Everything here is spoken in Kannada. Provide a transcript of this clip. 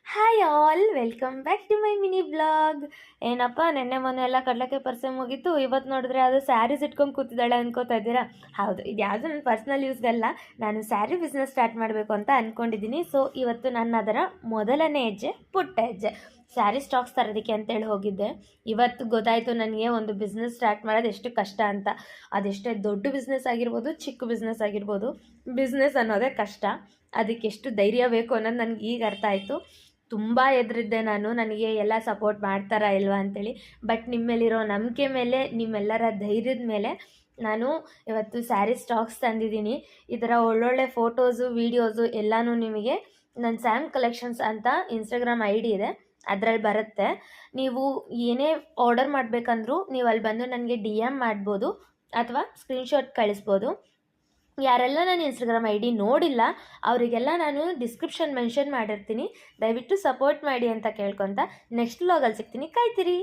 Hi all, welcome back to my mini blog. ಏನಪ್ಪ, ನೆನ್ನೆ ಮೊನ್ನೆ ಎಲ್ಲ ಕಡ್ಲಕ್ಕೆ ಪರ್ಸೆ ಮುಗೀತು, ಇವತ್ತು ನೋಡಿದ್ರೆ ಅದು ಸ್ಯಾರೀಸ್ ಇಟ್ಕೊಂಡು ಕೂತಿದ್ದಾಳೆ ಅನ್ಕೋತಾ ಇದ್ದೀರಾ? ಹೌದು, ಇದು ಯಾವುದು ನನ್ನ ಪರ್ಸ್ನಲ್ ಯೂಸ್ಗಲ್ಲ, ನಾನು ಸ್ಯಾರಿ ಬಿಸ್ನೆಸ್ ಸ್ಟಾರ್ಟ್ ಮಾಡಬೇಕು ಅಂತ ಅಂದ್ಕೊಂಡಿದ್ದೀನಿ. ಸೊ ಇವತ್ತು ನಾನು ಅದರ ಮೊದಲನೇ ಹೆಜ್ಜೆ, ಪುಟ್ಟ ಹೆಜ್ಜೆ, ಸ್ಯಾರಿ ಸ್ಟಾಕ್ಸ್ ತರೋದಕ್ಕೆ ಅಂತೇಳಿ ಹೋಗಿದ್ದೆ. ಇವತ್ತು ಗೊತ್ತಾಯಿತು ನನಗೆ ಒಂದು ಬಿಸ್ನೆಸ್ ಸ್ಟಾರ್ಟ್ ಮಾಡೋದು ಎಷ್ಟು ಕಷ್ಟ ಅಂತ. ಅದೆಷ್ಟೇ ದೊಡ್ಡ ಬಿಸ್ನೆಸ್ ಆಗಿರ್ಬೋದು, ಚಿಕ್ಕ ಬಿಸ್ನೆಸ್ ಆಗಿರ್ಬೋದು, ಬಿಸ್ನೆಸ್ ಅನ್ನೋದೇ ಕಷ್ಟ. ಅದಕ್ಕೆ ಎಷ್ಟು ಧೈರ್ಯ ಬೇಕು ಅನ್ನೋದು ನನಗೆ ಈಗ ಅರ್ಥ ಆಯಿತು. ತುಂಬ ಎದುರಿದ್ದೆ ನಾನು, ನನಗೆ ಎಲ್ಲ ಸಪೋರ್ಟ್ ಮಾಡ್ತಾರಾ ಇಲ್ವಾ ಅಂತೇಳಿ. ಬಟ್ ನಿಮ್ಮ ಮೇಲಿರೋ ನಂಬಿಕೆ ಮೇಲೆ, ನಿಮ್ಮೆಲ್ಲರ ಧೈರ್ಯದ ಮೇಲೆ ನಾನು ಇವತ್ತು ಸ್ಯಾರಿ ಸ್ಟಾಕ್ಸ್ ತಂದಿದ್ದೀನಿ. ಇದರ ಒಳ್ಳೊಳ್ಳೆ ಫೋಟೋಸು, ವೀಡಿಯೋಸು ಎಲ್ಲನೂ ನಿಮಗೆ ನನ್ನ ಸ್ಯಾಮ್ ಕಲೆಕ್ಷನ್ಸ್ ಅಂತ ಇನ್ಸ್ಟಾಗ್ರಾಮ್ ID ಇದೆ, ಅದರಲ್ಲಿ ಬರುತ್ತೆ. ನೀವು ಏನೇ ಆರ್ಡರ್ ಮಾಡಬೇಕಂದ್ರೂ ನೀವು ಅಲ್ಲಿ ಬಂದು ನನಗೆ DM ಮಾಡ್ಬೋದು ಅಥವಾ ಸ್ಕ್ರೀನ್ಶಾಟ್ ಕಳಿಸ್ಬೋದು. ಯಾರೆಲ್ಲ ನನ್ನ ಇನ್ಸ್ಟಾಗ್ರಾಮ್ ID ನೋಡಿಲ್ಲ ಅವರಿಗೆಲ್ಲ ನಾನು ಡಿಸ್ಕ್ರಿಪ್ಷನ್ ಮೆನ್ಷನ್ ಮಾಡಿರ್ತೀನಿ, ದಯವಿಟ್ಟು ಸಪೋರ್ಟ್ ಮಾಡಿ ಅಂತ ಕೇಳ್ಕೊತ ನೆಕ್ಸ್ಟ್ ವ್ಲಾಗಲ್ಲಿ ಸಿಗ್ತೀನಿ, ಕಾಯ್ತಿರಿ.